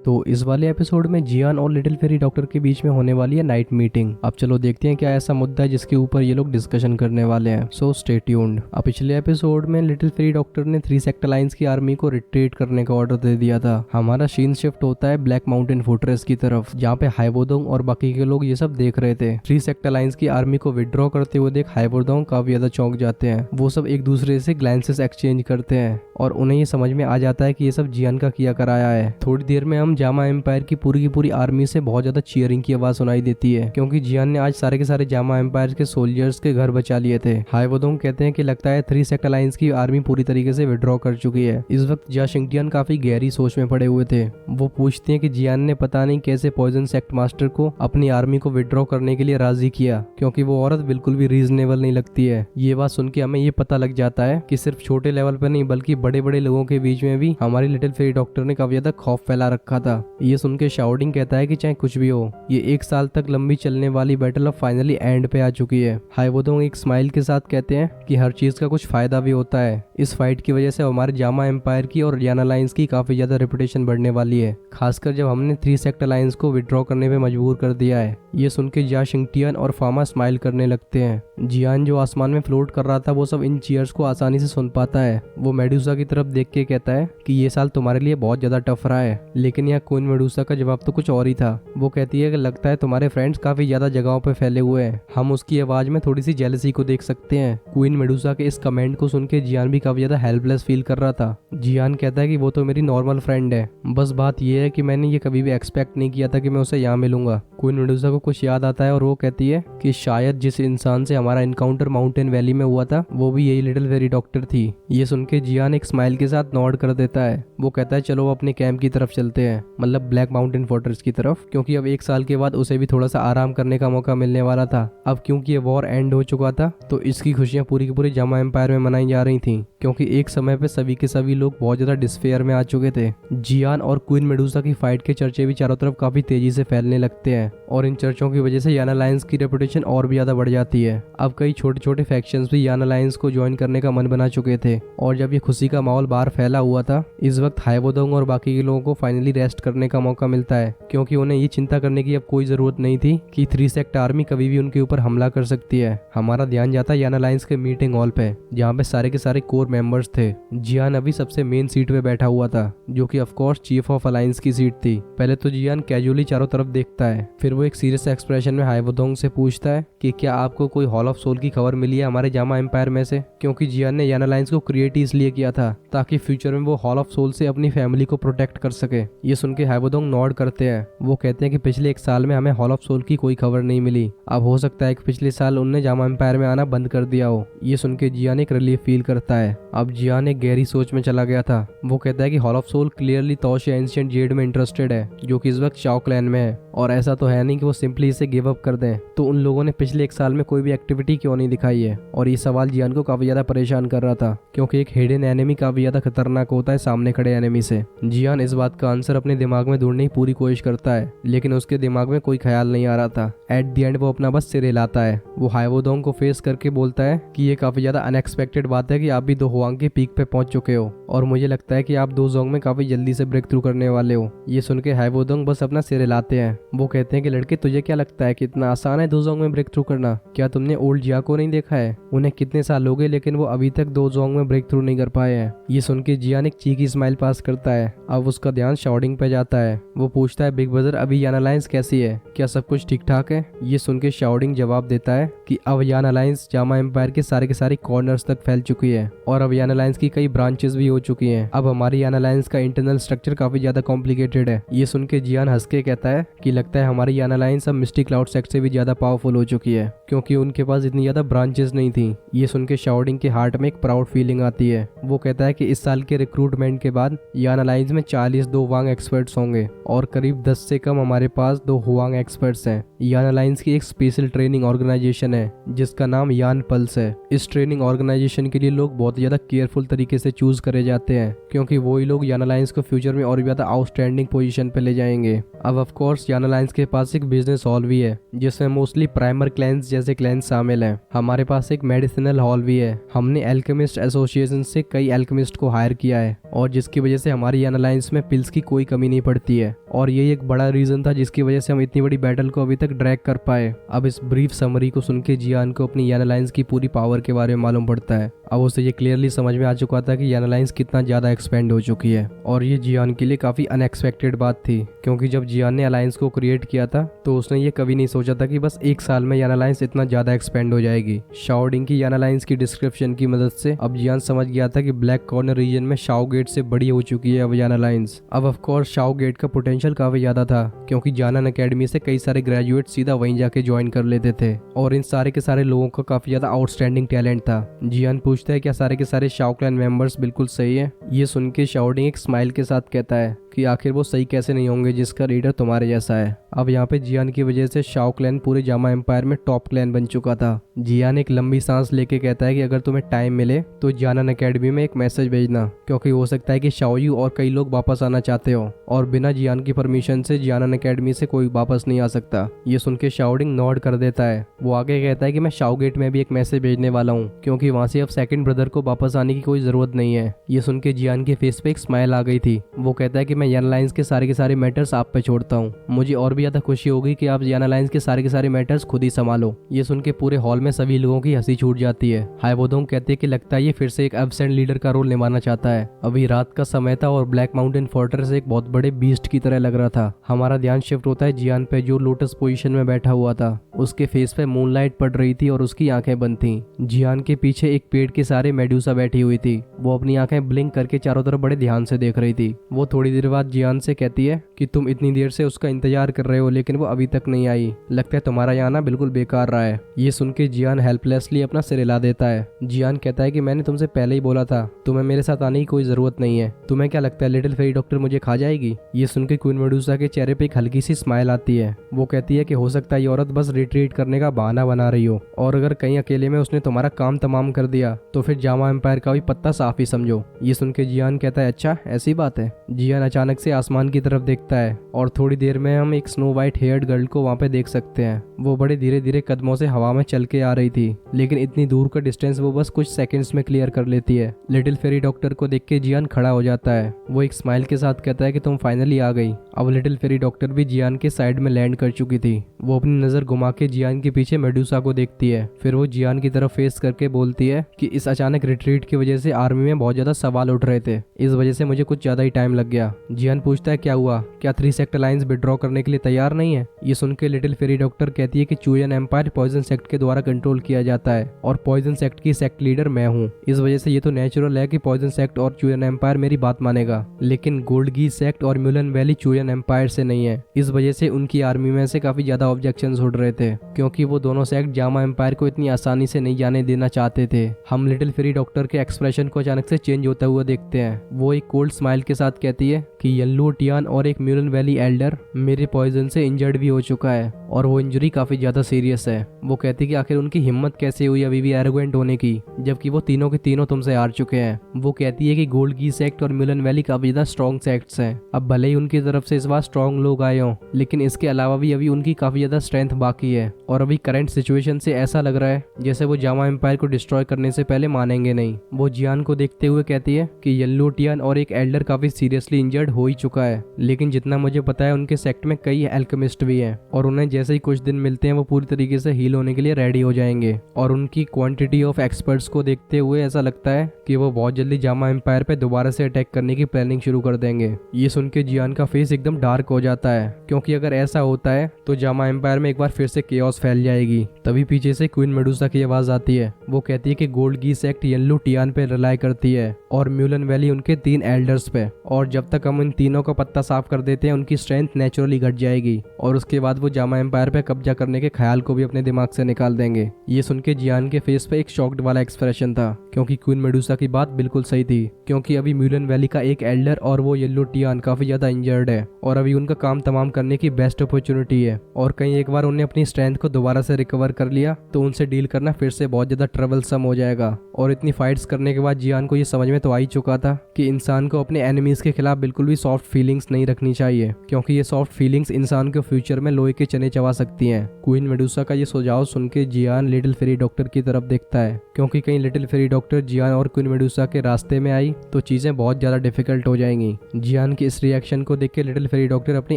तो इस वाले एपिसोड में जियान और लिटिल फेरी डॉक्टर के बीच में होने वाली है नाइट मीटिंग। अब चलो देखते हैं क्या ऐसा मुद्दा है जिसके ऊपर ये लोग डिस्कशन करने वाले हैं। So stay tuned. अब पिछले एपिसोड में लिटिल फेरी डॉक्टर ने 3 सेक्टर लाइंस की आर्मी को रिट्रीट करने का ऑर्डर दे दिया था। हमारा सीन शिफ्ट होता है ब्लैक माउंटेन फोर्ट्रेस की तरफ, जहाँ पे हाइवोदोंग और बाकी के लोग ये सब देख रहे थे। 3 सेक्टर लाइंस की आर्मी को विड्रॉ करते हुए देख हाइवोदोंग काफी ज्यादा चौंक जाते हैं। वो सब एक दूसरे से ग्लैंसेस एक्सचेंज करते हैं और उन्हें ये समझ में आ जाता है कि ये सब जियान का किया कराया है। थोड़ी देर में हम जामा एम्पायर की पूरी आर्मी से बहुत ज्यादा चीयरिंग की आवाज सुनाई देती है, क्योंकि जियान ने आज सारे के सारे जामा एम्पायर के सोल्जर्स के घर बचा लिए थे। हाइवोदोंग कहते हैं कि लगता है 3 सेक्टर लाइंस की आर्मी पूरी तरीके से विड्रॉ कर चुकी है। इस वक्त जा शिंगटियान काफी गहरी सोच में पड़े हुए थे। वो पूछते हैं कि जियान ने पता नहीं कैसे पॉइजन सेक्ट मास्टर को अपनी आर्मी को विड्रॉ करने के लिए राजी किया, क्योंकि वो औरत बिल्कुल भी रीजनेबल नहीं लगती है। ये बात सुन के हमें ये पता लग जाता है कि सिर्फ छोटे लेवल पर नहीं बल्कि बड़े बड़े लोगों के बीच में भी हमारी लिटिल फेरी डॉक्टर ने काफी ज्यादा खौफ फैला रखा था। ये सुन के शाउडिंग कहता है कि चाहे कुछ भी हो, ये 1 साल तक लंबी चलने वाली बैटल अब फाइनली एंड पे आ चुकी है। हाइवोदोंग एक स्माइल के साथ कहते हैं कि हर चीज का कुछ फायदा भी होता है। इस फाइट की वजह से हमारे जामा एम्पायर की और याना लाइंस की काफी ज्यादा रेपुटेशन बढ़ने वाली है, खासकर जब हमने 3 सेक्टर लाइंस को विड्रॉ करने पे मजबूर कर दिया है। ये सुन के जा शिंगटियान और फामा स्माइल करने लगते हैं। जियान जो आसमान में फ्लोट कर रहा था वो सब इन चीयर्स को आसानी से सुन पाता है। वो मेडुसा की तरफ देख के कहता है कि ये साल तुम्हारे लिए बहुत ज्यादा टफ रहा है, लेकिन यहाँ क्वीन मेडुसा का जवाब तो कुछ और ही था। वो कहती है कि लगता है तुम्हारे फ्रेंड्स काफी ज्यादा जगहों पे फैले हुए हैं। हम उसकी आवाज में थोड़ी सी जेलसी को देख सकते हैं। क्वीन मेडुसा के इस कमेंट को सुन के जियान भी काफी ज्यादा हेल्पलेस फील कर रहा था। जियान कहता है कि वो तो मेरी नॉर्मल फ्रेंड है, बस बात ये है कि मैंने ये कभी भी एक्सपेक्ट नहीं किया था कि मैं उसे यहाँ मिलूंगा। क्वीन मेडुसा को कुछ याद आता है और वो कहती है कि शायद जिस इंसान से हमारा इनकाउंटर माउंटेन वैली में हुआ था वो भी यही लिटिल फेरी डॉक्टर थी। ये सुन के जियान एक स्माइल के साथ नॉड कर देता है। वो कहता है चलो अपने कैंप की तरफ चलते हैं, मतलब ब्लैक माउंटेन फोर्ट्रेस की तरफ, क्योंकि अब 1 साल के बाद उसे भी थोड़ा सा आराम करने का मौका मिलने वाला था। अब क्योंकि ये वॉर एंड हो चुका था तो इसकी खुशियां पूरी की पूरी जामा एम्पायर में मनाई जा रही थी, क्योंकि एक समय पे सभी के सभी लोग बहुत ज्यादा डिस्फेयर में आ चुके थे। जियान और क्वीन मेडुसा की फाइट के चर्चे भी चारों तरफ काफी तेजी से फैलने लगते हैं और इन चर्चों की वजह से याना लायंस की रेपुटेशन और भी ज्यादा बढ़ जाती है। अब कई छोटे छोटे फैक्शंस भी याना लायंस को ज्वाइन करने का मन बना चुके थे और जब ये खुशी का माहौल बाहर फैला हुआ था, इस वक्त हाइवोदोंग और बाकी के लोगों को फाइनली रेस्ट करने का मौका मिलता है, क्योंकि उन्हें ये चिंता करने की अब कोई जरूरत नहीं थी कि 3 सेक्टर आर्मी कभी भी उनके ऊपर हमला कर सकती है। हमारा ध्यान जाता है याना लायंस के मीटिंग हॉल पे, जहाँ पे सारे के सारे कोर मेंबर्स थे। जियान अभी सबसे मेन सीट पे बैठा हुआ था, जो कि of course chief of alliance की सीट थी। पहले तो जियान कैजुअली चारों तरफ देखता है, फिर वो एक सीरियस एक्सप्रेशन में हाइवोदोंग से पूछता है कि क्या आपको कोई हॉल ऑफ सोल की खबर मिली है हमारे जामा एम्पायर में से, क्योंकि जियान ने याना लायंस को क्रिएट इसलिए किया था ताकि फ्यूचर में वो हॉल ऑफ सोल से अपनी फैमिली को प्रोटेक्ट कर सके। ये सुन के हाइवोदोंग नॉड करते हैं। वो कहते हैं कि पिछले 1 साल में हमें हॉल ऑफ सोल की कोई खबर नहीं मिली। अब हो सकता है कि पिछले साल उनने जामा एम्पायर में आना बंद कर दिया हो। ये सुन के जियान एक रिलीफ फील करता है। अब जियान एक गहरी सोच में चला गया था। वो कहता है कि हॉल ऑफ सोल क्लियरली तोश या एंशिएंट जेड में इंटरेस्टेड है, जो कि इस वक्त शाओ क्लैन में है, और ऐसा तो है नहीं कि वो सिंपली इसे गिव अप कर दें। तो उन लोगों ने पिछले 1 साल में कोई भी एक्टिविटी क्यों नहीं दिखाई है? और ये सवाल जियान को काफी ज्यादा परेशान कर रहा था, क्योंकि एक हिडन एनिमी काफी ज्यादा खतरनाक होता है सामने खड़े एनिमी से। जियान इस बात का आंसर अपने दिमाग में ढूंढने की पूरी कोशिश करता है, लेकिन उसके दिमाग में कोई ख्याल नहीं आ रहा था। एट द एंड वो अपना बस सिर हिलाता है। वो हाइवोदोंग को फेस करके बोलता है कि ये काफी ज्यादा अनएक्सपेक्टेड बात है कि आप भी 2 हुआंग के पीक पे पहुंच चुके हो, और मुझे लगता है कि आप 2 जोंग में काफी जल्दी से ब्रेक थ्रू करने वाले हो। ये सुन के हाइवोदोंग बस अपना सिर हिलाते हैं। वो कहते हैं कि लड़के तुझे क्या लगता है कि इतना आसान है 2 जोंग में ब्रेक थ्रू करना? क्या तुमने ओल्ड जिया को नहीं देखा है? उन्हें कितने साल हो गए लेकिन वो अभी तक 2 जोंग में ब्रेक थ्रू नहीं कर पाए हैं। ये सुन के जियान एक चीकी स्माइल पास करता है। अब उसका ध्यान शाउडिंग पे जाता है। वो पूछता है बिग ब्रदर अभी याना लायंस कैसी है, क्या सब कुछ ठीक ठाक है? ये सुन के शाउडिंग जवाब देता है कि अब याना लायंस जामा एम्पायर के सारे कॉर्नर्स तक फैल चुकी है और अब याना लायंस की कई ब्रांचेस भी हो चुकी हैं। अब हमारी याना लायंस का इंटरनल स्ट्रक्चर काफी ज्यादा कॉम्प्लिकेटेड है। ये सुन के जियान हंस के कहता है कि लगता है हमारी याना लायंस अब मिस्टी क्लाउड सेक्ट से भी ज्यादा पावरफुल हो चुकी है, क्योंकि उनके पास इतनी ज्यादा ब्रांचेस नहीं थी। ये सुन के शाउडिंग के हार्ट में एक प्राउड फीलिंग आती है। वो कहता है कि इस साल के रिक्रूटमेंट के बाद याना लायंस में 40 2 वांग एक्सपर्ट्स होंगे और करीब 10 से कम हमारे पास 2 हुआंग एक्सपर्ट्स हैं। याना लायंस की एक स्पेशल ट्रेनिंग ऑर्गेनाइजेशन है जिसका नाम यान पल्स है। इस ट्रेनिंग ऑर्गेनाइजेशन के लिए लोग बहुत ज्यादा केयरफुल तरीके से चूज करे जाते हैं, क्योंकि वही लोग याना लायंस को फ्यूचर में और भी ज्यादा आउटस्टैंडिंग पोजीशन पे ले जाएंगे। अब ऑफ कोर्स याना लायंस के पास एक बिजनेस हॉल भी है जिसमें मोस्टली प्राइमर क्लैंस जैसे क्लैंस शामिल हैं। हमारे पास एक मेडिसिनल हॉल भी है। हमने एल्केमिस्ट एसोसिएशन से कई एल्केमिस्ट को हायर किया है और जिसकी वजह से हमारी याना लायंस में पिल्स की कोई कमी नहीं पड़ती है। और यही एक बड़ा रीजन था जिसकी वजह से हम इतनी बड़ी बैटल को अभी तक ड्रैग कर पाए। अब इस ब्रीफ समरी को सुन के जियान को अपनी यान अलायंस की पूरी पावर के बारे में मालूम पड़ता है। अब उसे ये क्लियरली समझ में आ चुका था कि यान अलायंस कितना ज्यादा एक्सपेंड हो चुकी है और ये जियान के लिए काफी अनएक्सपेक्टेड बात थी, क्योंकि जब जियान ने अलायंस को क्रिएट किया था तो उसने ये कभी नहीं सोचा था कि बस 1 साल में यान अलायंस इतना ज्यादा एक्सपेंड हो जाएगी। शाओडिंग की यान अलायंस की डिस्क्रिप्शन की मदद से अब जियान समझ गया था कि ब्लैक कॉर्नर रीजन में शाओ गेट से बड़ी हो चुकी है अब यान अलायंस। अब ऑफ कोर्स शाओ गेट का पोटेंशियल काफी ज्यादा था, क्योंकि जानन एकेडमी से कई सारे ग्रेजुएट सीधा वहीं जाके ज्वाइन कर लेते थे और इन सारे के सारे लोगों का काफी ज्यादा आउटस्टैंडिंग टैलेंट था। जियान पूछता है क्या सारे के सारे शाओ क्लैन मेंबर्स बिल्कुल सही है। ये सुन के शाओडिंग एक स्माइल के साथ कहता है कि आखिर वो सही कैसे नहीं होंगे जिसका लीडर तुम्हारे जैसा है। अब यहाँ पे जियान की वजह से शाओ क्लैन पूरे जामा एम्पायर में टॉप क्लैन बन चुका था। जियान एक लंबी सांस लेके कहता है कि अगर तुम्हें टाइम मिले तो जानन एकेडमी में एक मैसेज भेजना, क्योंकि हो सकता है कि शाओयू और कई लोग वापस आना चाहते हो और बिना जियान की परमिशन से जानन एकेडमी से कोई वापस नहीं आ सकता। ये सुन के शाओडिंग नॉड कर देता है। वो आगे कहता है कि मैं शाओ गेट में भी एक मैसेज भेजने वाला हूँ, क्योंकि वहाँ से अब सेकंड ब्रदर को वापस आने की कोई जरूरत नहीं है। ये सुन के जियान के फेस पे एक स्माइल आ गई थी। वो कहता है कि मैं यान अलायंस के सारे मैटर्स आप पे छोड़ता हूँ। मुझे और भी ज्यादा खुशी होगी कि आप यान अलायंस के सारे मैटर्स खुद ही संभालो। ये सुन के पूरे हॉल में सभी लोगों की हंसी छूट जाती है। हाइवोदोंग कहते हैं कि लगता है ये फिर से एक एब्सेंट लीडर का रोल निभाना चाहता है। अभी रात का समय था और ब्लैक माउंटेन फोर्ट्रेस एक बहुत बड़े बीस्ट की तरह लग रहा था। हमारा ध्यान शिफ्ट होता है जियान पे, जो लोटस पोजीशन में बैठा हुआ था। उसके फेस पे मूनलाइट पड़ रही थी और उसकी आंखें बंद थी। जियान के पीछे एक पेड़ के सारे मेडूसा बैठी हुई थी। वो अपनी आंखें ब्लिंक करके चारों तरफ बड़े ध्यान से देख रही थी। वो थोड़ी देर बाद जियान से कहती है कि तुम इतनी देर से उसका इंतजार कर रहे हो लेकिन वो अभी तक नहीं आई। लगता है तुम्हारा यहाँ आना बिल्कुल बेकार रहा है। ये सुन के जियान हेल्पलेसली अपना सिर हिला देता है। जियान कहता है कि मैंने तुमसे पहले ही बोला था, तुम्हें मेरे साथ आने की कोई जरूरत नहीं है। तुम्हें क्या लगता है लिटिल फेरी डॉक्टर मुझे खा जाएगी? ये सुन के क्वीन मेडूसा के चेहरे पे एक हल्की सी स्माइल आती है। वो कहती है कि हो सकता है ये औरत बस रिट्रीट करने का बहाना बना रही हो, और अगर कहीं अकेले में उसने तुम्हारा काम तमाम कर दिया तो फिर जामा एम्पायर का भी पत्ता साफ ही समझो। ये सुन के जियान कहता है अच्छा ऐसी बात है। जियान अचानक से आसमान की तरफ देखता है और थोड़ी देर में हम एक स्नो वाइट हेयर्ड गर्ल को वहाँ पे देख सकते हैं। वो बड़े धीरे धीरे कदमों से हवा में चल के आ रही थी, लेकिन इतनी दूर का डिस्टेंस वो बस कुछ सेकंड्स में क्लियर कर लेती है। लिटिल फेरी डॉक्टर को देख के जियान खड़ा हो जाता है। वो एक स्माइल के साथ कहता है कि तुम फाइनली आ गई। अब लिटिल फेरी डॉक्टर भी जियान के साइड में लैंड कर चुकी थी। वो अपनी नजर घुमा के जियान के पीछे मेडूसा को देखती है। फिर वो जियान की तरफ फेस करके बोलती है कि इस अचानक रिट्रीट की वजह से आर्मी में बहुत ज्यादा सवाल उठ रहे थे, इस वजह से मुझे कुछ ज्यादा ही टाइम लग गया। जियान पूछता है क्या हुआ, क्या 3 सेक्ट अलायंस विड्रॉ करने के लिए तैयार नहीं है? ये सुन के लिटिल फेरी डॉक्टर कहती है कि चुयन एम्पायर पॉइजन सेक्ट के द्वारा कंट्रोल किया जाता है और पॉइजन सेक्ट की सेक्ट लीडर मैं हूँ। इस वजह से ये तो नेचुरल है कि पॉइजन सेक्ट और चुयन एम्पायर मेरी बात मानेगा, लेकिन गोल्ड गी सेक्ट और म्यूलन वैली चुयन एम्पायर से नहीं है। इस वजह से उनकी आर्मी में से काफी ज्यादा ऑब्जेक्शंस उठ रहे थे, क्योंकि वो दोनों सेक्ट जामा एम्पायर को इतनी आसानी से नहीं जाने देना चाहते थे। हम लिटिल फेरी डॉक्टर के एक्सप्रेशन को अचानक से चेंज होता हुआ देखते हैं। वो एक कोल्ड स्माइल के साथ कहती है कि येल्लो टियान और एक म्यूलन वैली एल्डर मेरे पॉइजन से इंजर्ड भी हो चुका है और वो इंजरी काफी ज्यादा सीरियस है। वो कहती कि आखिर उनकी हिम्मत कैसे हुई अभी भी एरोगेंट होने की, जबकि वो तीनों के तीनों तुमसे हार चुके हैं। वो कहती है कि गोल्ड गी सेक्ट और म्यूलन वैली काफी ज्यादा स्ट्रॉन्ग सेक्ट्स हैं। अब भले ही उनकी तरफ से इस बार स्ट्रॉन्ग लोग आए हों, लेकिन इसके अलावा भी अभी उनकी काफी ज्यादा स्ट्रेंथ बाकी है और अभी करंट सिचुएशन से ऐसा लग रहा है जैसे वो जामा एम्पायर को डिस्ट्रॉय करने से पहले मानेंगे नहीं। वो जियान को देखते हुए कहती है कि येल्लो टियान और एक एल्डर काफी सीरियसली इंजर्ड हो ही चुका है, लेकिन जितना मुझे पता है उनके सेक्ट में कई एल्केमिस्ट भी हैं और उन्हें जैसे ही कुछ दिन मिलते हैं वो पूरी तरीके से हील होने के लिए रेडी हो जाएंगे। और उनकी क्वांटिटी ऑफ एक्सपर्ट्स को देखते हुए ऐसा लगता है कि वो बहुत जल्दी जामा एम्पायर पे दोबारा से अटैक करने की प्लानिंग शुरू कर देंगे। ये सुन के जियान का फेस एकदम डार्क हो जाता है, क्योंकि अगर ऐसा होता है तो जामा एम्पायर में एक बार फिर से केओस फैल जाएगी। तभी पीछे से क्वीन मेडूसा की आवाज आती है। वो कहती है कि गोल्ड गी सेक्ट येल्लो टियान पे रिलाई करती है और म्यूलन वैली उनके 3 एल्डर्स पे, और जब तक हम इन तीनों का पत्ता साफ कर देते हैं उनकी स्ट्रेंथ नेचुरली घट जाएगी और उसके बाद वो जामा एम्पायर पे कब्जा करने के ख्याल को भी अपने दिमाग से निकाल देंगे। ये सुन के जियान के फेस पे एक शॉक्ड वाला एक्सप्रेशन था, क्योंकि क्वीन मेडूसा की बात बिल्कुल सही थी, क्योंकि अभी म्यूलन वैली का एक एल्डर और वो येल्लो टियान काफी ज्यादा इंजर्ड है और अभी उनका काम तमाम करने की बेस्ट अपॉर्चुनिटी है। और कहीं एक बार उन्हें अपनी स्ट्रेंथ को दोबारा से रिकवर कर लिया तो उनसे डील करना फिर से बहुत ज्यादा ट्रबलसम हो जाएगा। और इतनी फाइट्स करने के बाद जियान को ये समझ में तो आ ही चुका था कि इंसान को अपने एनिमीज के खिलाफ बिल्कुल भी सॉफ्ट फीलिंग्स नहीं रखनी चाहिए, क्योंकि ये सॉफ्ट फीलिंग्स इंसान को फ्यूचर में लोहे के चने चबा सकती हैं। क्वीन मेडूसा का ये सुझाव सुन के जियान लिटिल फेरी डॉक्टर की तरफ देखता है, क्योंकि कहीं लिटिल फेरी डॉक्टर जियान और क्वीन मेडूसा के रास्ते में आई तो चीजें बहुत ज्यादा डिफिकल्ट हो जाएंगी। जियान के इस रिएक्शन को देख के लिटिल लिटिल फेरी डॉक्टर अपनी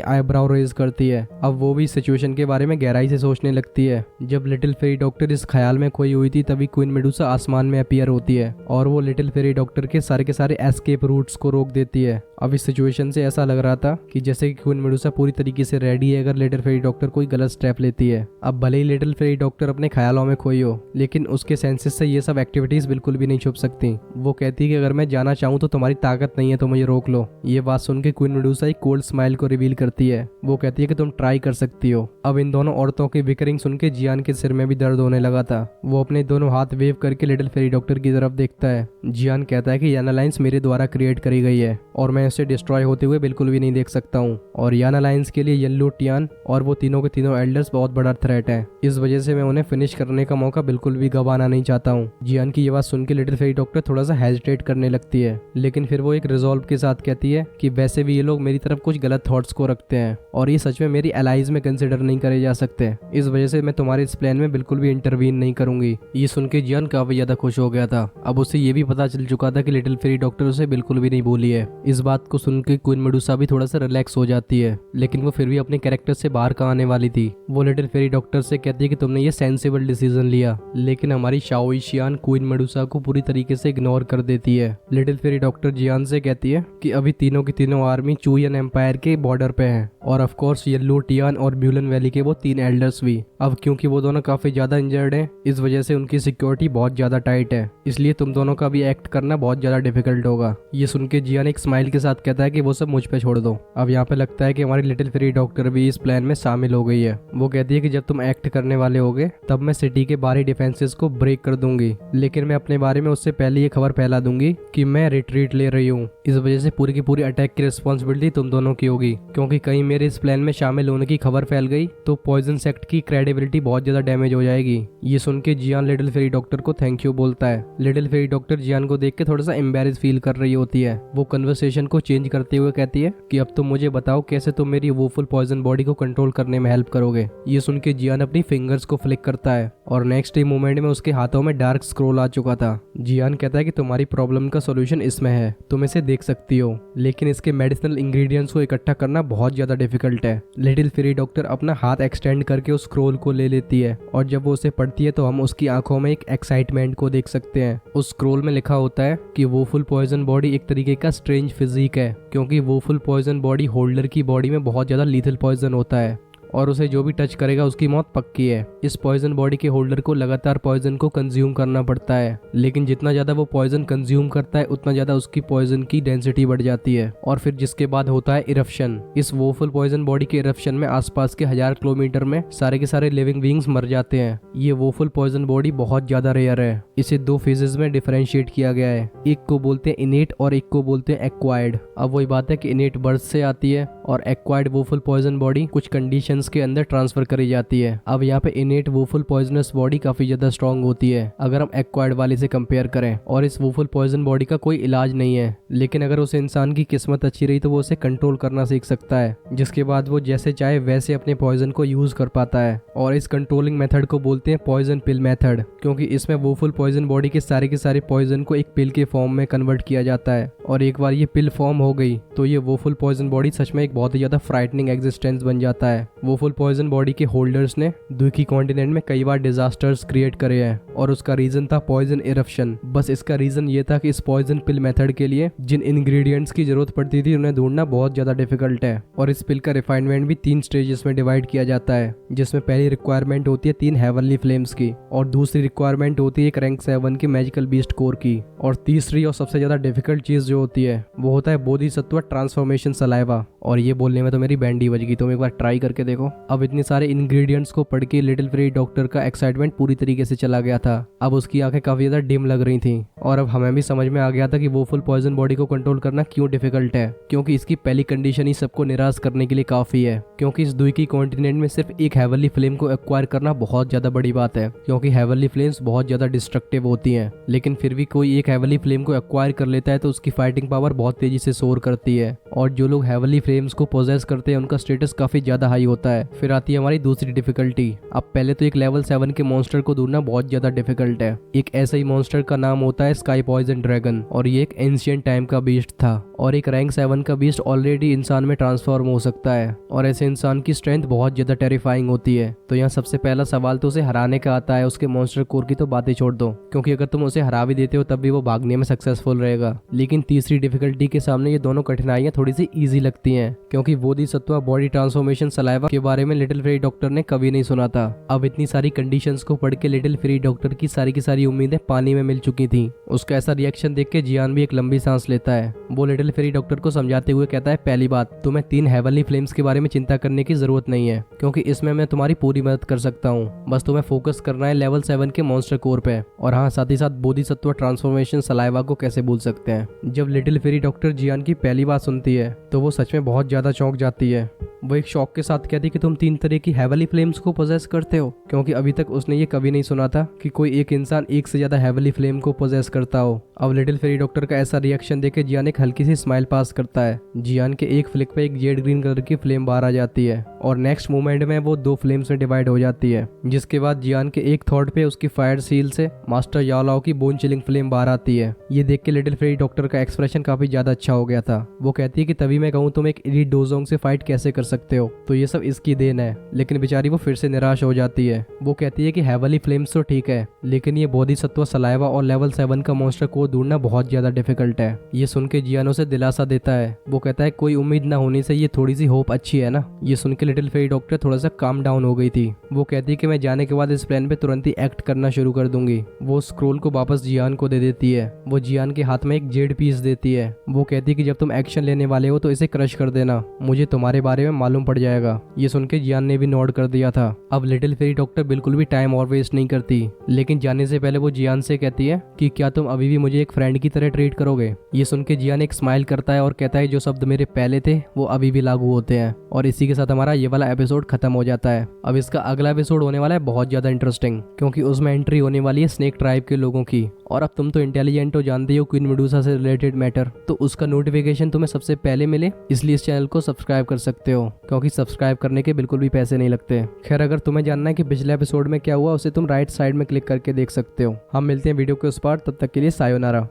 आईब्राउ रेज करती है। अब वो भी सिचुएशन के बारे में गहराई से सोचने लगती है। जब लिटिल फेरी डॉक्टर इस ख्याल में खोई हुई थी तभी क्वीन मेडुसा आसमान में अपीयर होती है और वो लिटिल फेरी डॉक्टर के सारे एस्केप रूट्स को रोक देती है। अब इस सिचुएशन से ऐसा लग रहा था कि जैसे कि क्वीन मेडुसा पूरी तरीके से रेडी है अगर लिटिल फेरी डॉक्टर कोई गलत स्टेप लेती है। अब भले ही लिटिल फेरी डॉक्टर अपने ख्यालों में खोई हो लेकिन उसके सेंसेस से ये सब एक्टिविटीज बिल्कुल भी नहीं छुप सकती। वो कहती है कि अगर मैं जाना चाहूँ तो तुम्हारी ताकत नहीं है तो मुझे रोक लो। ये बात सुन के क्वीन मेडुसा एक कोल्ड स्माइल को रिवील करती है। वो कहती है कि तुम ट्राई कर सकती हो। अब इन दोनों औरतों की बिकरिंग सुन के जियान के सिर में भी दर्द होने लगा था। वो अपने दोनों हाथ वेव करके लिटिल फेरी डॉक्टर की तरफ देखता है। जियान कहता है कि याना लाइन्स मेरे द्वारा क्रिएट करी गई है और मैं उसे डिस्ट्रॉय होते हुए बिल्कुल भी नहीं देख सकता हूँ और याना लाइन्स के लिए येल्लो टियान और वो तीनों के तीनों एल्डर्स बहुत बड़ा थ्रेट है। इस वजह से मैं उन्हें फिनिश करने का मौका बिल्कुल भी गंवाना नहीं चाहता हूँ। जियान की ये बात सुन के लिटिल फेरी डॉक्टर थोड़ा सा हेजिटेट करने लगती है लेकिन फिर वो एक रिजॉल्व के साथ कहती है कि वैसे भी ये लोग मेरी तरफ कुछ गलत थॉट्स को रखते हैं और ये सच में मेरी एलाइज में कंसिडर नहीं करे जा सकते। इस वजह से मैं तुम्हारे इस प्लान में बिल्कुल भी इंटरवीन नहीं करूंगी। ये सुन के जियान काफी ज्यादा खुश हो गया था। अब उसे ये भी पता चल चुका था कि लिटिल फेरी डॉक्टर उसे बिल्कुल भी नहीं बोली है। इस बात को सुन के क्वीन मेडुसा भी थोड़ा सा रिलैक्स हो जाती है लेकिन वो फिर भी अपने कैरेक्टर से बाहर कहाँ आने वाली थी। वो लिटिल फेरी डॉक्टर से कहती है कि तुमने ये सेंसिबल डिसीजन लिया लेकिन हमारी शाओ शियान क्वीन मेडुसा को पूरी तरीके से इग्नोर कर देती है। लिटिल फेरी डॉक्टर जियान से कहती है कि अभी तीनों की तीनों आर्मी चूयन एम्पायर के बॉर्डर पे है और ऑफ कोर्स येल्लो टियान और ब्यूलन वैली के वो 3 एल्डर्स भी। अब क्योंकि वो दोनों काफी ज्यादा इंजर्ड हैं इस वजह से उनकी सिक्योरिटी बहुत ज्यादा टाइट है इसलिए तुम दोनों का भी एक्ट करना बहुत ज्यादा डिफिकल्ट होगा। ये सुन के जियान एक स्माइल के साथ कहता है कि वो सब मुझ पे छोड़ दो। अब यहाँ पे लगता है कि हमारी लिटिल फेरी डॉक्टर भी इस प्लान में शामिल हो गई है। वो कहती है कि जब तुम एक्ट करने वाले होगे तब मैं सिटी के बाहरी डिफेंसेस को ब्रेक कर दूंगी लेकिन मैं अपने बारे में उससे पहले ये खबर फैला दूंगी कि मैं रिट्रीट ले रही हूँ। इस वजह से पूरी की पूरी अटैक की रिस्पॉन्सिबिलिटी तुम दोनों की होगी क्योंकि कहीं मेरे इस प्लान में शामिल होने की खबर फैल गई तो पॉइजन सेक्ट की क्रेडिबिलिटी बहुत ज्यादा डैमेज हो जाएगी। ये सुन के जियान लिटिल फेरी डॉक्टर को थैंक यू बोलता है। लिटिल फेरी डॉक्टर जियान को देख के थोड़ा सा एम्बेरेस फील कर रही होती है। वो कन्वर्सेशन को चेंज करते हुए कहती है कि अब तुम मुझे बताओ कैसे तुम मेरी वोफुल पॉइजन बॉडी को कंट्रोल करने में हेल्प करोगे। ये सुन के जियान अपनी फिंगर्स को फ्लिक करता है और नेक्स्ट ही मोमेंट में उसके हाथों में डार्क स्क्रॉल आ चुका था। जियान कहता है कि तुम्हारी प्रॉब्लम का सोल्यूशन इसमें है, तुम इसे देख सकती हो लेकिन इसके मेडिसिनल इंग्रेडिएंट्स को इकट्ठा करना बहुत ज्यादा डिफिकल्ट है। लिटिल फेरी डॉक्टर अपना हाथ एक्सटेंड करके उस स्क्रॉल को ले लेती है और जब वो उसे पढ़ती है तो हम उसकी आंखों में एक एक्साइटमेंट को देख सकते हैं। उस स्क्रॉल में लिखा होता है कि वोफुल पॉइजन बॉडी एक तरीके का स्ट्रेंज फिजिक है क्योंकि वोफुल पॉइजन बॉडी होल्डर की बॉडी में बहुत ज्यादा लीथल पॉइजन होता है और उसे जो भी टच करेगा उसकी मौत पक्की है। इस पॉइजन बॉडी के होल्डर को लगातार पॉइजन को कंज्यूम करना पड़ता है लेकिन जितना ज्यादा वो पॉइजन कंज्यूम करता है उतना ज्यादा उसकी पॉइजन की डेंसिटी बढ़ जाती है और फिर जिसके बाद होता है इरप्शन। इस वोफुल पॉइजन बॉडी के इरप्शन में आसपास के 1000 किलोमीटर में सारे के सारे लिविंग बींग्स मर जाते हैं। ये वोफुल पॉइजन बॉडी बहुत ज्यादा रेयर है। इसे 2 फेजेस में डिफरेंशिएट किया गया है, एक को बोलते हैं इनेट और एक को बोलते हैं एक्वायर्ड। अब वही बात है कि इनेट बर्थ से आती है और एक्वायर्ड वोफुल पॉइजन बॉडी कुछ कंडीशंस के अंदर ट्रांसफर करी जाती है। अब यहाँ पे इनेट वोफुल पॉइजनस बॉडी काफी ज्यादा स्ट्रॉन्ग होती है अगर हम एक्वायर्ड वाले से कंपेयर करें और इस वोफुल पॉइजन बॉडी का कोई इलाज नहीं है लेकिन अगर उस इंसान की किस्मत अच्छी रही तो वो उसे कंट्रोल करना सीख सकता है जिसके बाद वो जैसे चाहे वैसे अपने पॉइजन को यूज कर पाता है और इस कंट्रोलिंग मेथड को बोलते हैं पॉइजन पिल मेथड क्योंकि इसमें वोफुल पॉइजन बॉडी के सारे पॉइजन को एक पिल के फॉर्म में कन्वर्ट किया जाता है और एक बार ये पिल फॉर्म हो गई तो ये वोफुल पॉइजन बॉडी सच में एक बहुत ही ज्यादा फ्राइटनिंग एग्जिस्टेंस बन जाता है। वोफुल पॉइजन बॉडी के होल्डर्स ने द्वीपी कॉन्टिनेंट में कई बार डिजास्टर्स क्रिएट करे हैं और उसका रीजन था पॉइजन इरप्शन। बस इसका रीजन ये था कि इस पॉइजन पिल मेथड के लिए जिन इंग्रेडिएंट्स की जरूरत पड़ती थी उन्हें ढूंढना बहुत ज्यादा डिफिकल्ट है और इस पिल का रिफाइनमेंट भी 3 स्टेजेस में डिवाइड किया जाता है जिसमें पहली रिक्वायरमेंट होती है 3 हेवनली फ्लेम्स की और दूसरी रिक्वायरमेंट होती है एक रैंक 7 की मैजिकल बीस्ट कोर की और तीसरी और सबसे ज्यादा डिफिकल्ट चीज जो होती है वो होता है बोधिसत्व ट्रांसफॉर्मेशन सलाइवा। और ये बोलने में तो मेरी बैंडी बज गई, तुम एक बार ट्राई करके देखो। अब इतने सारे इंग्रेडिएंट्स को पढ़ के लिटिल फेरी डॉक्टर का एक्साइटमेंट पूरी तरीके से चला गया था। अब उसकी आंखें काफी ज्यादा डिम लग रही थी और अब हमें भी समझ में आ गया था कि वो फुल पॉइजन बॉडी को कंट्रोल करना क्यों डिफिकल्ट है, क्योंकि इसकी पहली कंडीशन ही सबको निराश करने के लिए काफी है। क्योंकि इस द्वीपी कॉन्टिनेंट में सिर्फ एक हेवनली फ्लेम को एक्वायर करना बहुत ज्यादा बड़ी बात है, क्योंकि हेवनली फ्लेम्स बहुत ज्यादा डिस्ट्रक्टिव होती हैं। लेकिन फिर भी कोई एक हेवनली फ्लेम को एक्वायर कर लेता है तो उसकी फाइटिंग पावर बहुत तेजी से सोर करती है और जो लोग हेवनली फ्लेम्स को पोजेस करते हैं उनका स्टेटस काफी ज्यादा हाई होता है। फिर आती है हमारी दूसरी डिफिकल्टी। अब पहले तो एक लेवल 7 के मॉन्स्टर को ढूंढना बहुत ज्यादा डिफिकल्ट है। एक ऐसा ही मॉन्स्टर का नाम होता है है स्काई पॉइजन ड्रैगन और ये एक एंशिएंट टाइम का बीस्ट था और एक रैंक 7 का बीस्ट ऑलरेडी इंसान में ट्रांसफॉर्म हो सकता है और ऐसे इंसान की स्ट्रेंथ बहुत ज्यादा टेरिफाइंग होती है। तो यहाँ सबसे पहला सवाल तो उसे हराने का आता है, उसके मॉन्स्टर कोर की तो बातें छोड़ दो, क्योंकि अगर तुम उसे हरा भी देते हो तब भी वो भागने में सक्सेसफुल रहेगा। लेकिन तीसरी डिफिकल्टी के सामने ये दोनों कठिनाइयां थोड़ी सी ईजी लगती हैं, क्योंकि बोधिसत्व बॉडी ट्रांसफॉर्मेशन सलाइवा के बारे में लिटिल फेरी डॉक्टर ने कभी नहीं सुना था। अब इतनी सारी कंडीशंस को पढ़ के लिटिल फेरी डॉक्टर की सारी उम्मीदें पानी में मिल चुकी थी। उसका ऐसा रिएक्शन देख के जियान भी एक लंबी सांस लेता है। वो लिटिल फेरी डॉक्टर को समझाते हुए कहता है, पहली बात, तुम्हें 3 हेवनली फ्लेम्स के बारे में चिंता करने की जरूरत नहीं है, क्योंकि इसमें मैं तुम्हारी पूरी मदद कर सकता हूँ। बस तुम्हें फोकस करना है लेवल 7 के मॉन्स्टर कोर पे। और हाँ, साथ ही साथ बोधिसत्व ट्रांसफॉर्मेशन सलाइवा को कैसे भूल सकते हैं। जब लिटिल फेरी डॉक्टर जियान की पहली बात सुनती है तो वो सच में बहुत ज्यादा चौंक जाती है। वो एक शौक के साथ कहती कि तुम 3 तरह की हेवनली फ्लेम्स को पोजेस करते हो, क्योंकि अभी तक उसने ये कभी नहीं सुना था कि कोई एक इंसान एक से ज्यादा हेवनली फ्लेम को पोजेस करता हो। अब लिटिल फेरी डॉक्टर का ऐसा रिएक्शन देखे जियान एक हल्की सी स्माइल पास करता है। जियान के एक फ्लिक पे एक जेड ग्रीन कलर की फ्लेम बाहर आ जाती है और नेक्स्ट मोमेंट में वो 2 फ्लेम्स में डिवाइड हो जाती है, जिसके बाद जियान के एक थॉट पे उसकी फायर सील से मास्टर याओलाओ की बोन चिलिंग फ्लेम बाहर आती है। ये देख के लिटिल फेरी डॉक्टर का एक्सप्रेशन काफी ज्यादा अच्छा हो गया था। वो कहती है कि तभी मैं कहूँ तुम एक एलीट डोजोंग से फाइट कैसे कर सकते हो, तो ये सब इसकी देन है। लेकिन बेचारी वो फिर से निराश हो जाती है। वो कहती है कि हेवनली फ्लेम्स तो ठीक है, लेकिन ये बोधिसत्व सलाइवा और लेवल 7 का मॉन्स्टर को ढूंढना बहुत ज्यादा डिफिकल्ट है। ये सुन के जियान उसे दिलासा देता है। वो कहता है कोई उम्मीद ना होने से ये थोड़ी सी होप अच्छी है ना। ये सुन के लिटिल फेरी डॉक्टर थोड़ा सा काम डाउन हो गई थी। वो कहती है कि मैं जाने के बाद इस प्लान पे तुरंत ही एक्ट करना शुरू कर दूंगी। वो स्क्रोल को वापस जियान को दे देती है। वो जियान के हाथ में एक जेड पीस देती है। वो कहती है कि जब तुम एक्शन लेने वाले हो तो इसे क्रश कर देना, मुझे तुम्हारे बारे में मालूम पड़ जाएगा। ये सुन के जियान ने भी नोट कर दिया था। अब लिटिल फेरी डॉक्टर बिल्कुल भी टाइम और वेस्ट नहीं करती, लेकिन जाने से पहले वो जियान से कहती है कि क्या तुम अभी भी मुझे एक फ्रेंड की तरह ट्रीट करोगे। ये सुन के जियान एक स्माइल करता है और कहता है जो शब्द मेरे पहले थे वो अभी भी लागू होते हैं। और इसी के साथ हमारा ये वाला एपिसोड खत्म हो जाता है। अब इसका अगला एपिसोड होने वाला है बहुत ज्यादा इंटरेस्टिंग, क्योंकि उसमें एंट्री होने वाली है स्नेक ट्राइब के लोगों की। और अब तुम तो इंटेलिजेंट हो, जानते हो क्वीन मेडुसा से रिलेटेड मैटर, तो उसका नोटिफिकेशन तुम्हें सबसे पहले मिले इसलिए इस चैनल को सब्सक्राइब कर सकते हो, क्योंकि सब्सक्राइब करने के बिल्कुल भी पैसे नहीं लगते। खैर, अगर तुम्हें जानना है कि पिछले एपिसोड में क्या हुआ उसे तुम राइट साइड में क्लिक करके देख सकते हो। हम मिलते हैं वीडियो के उस पार, तब तक के लिए सायोनारा।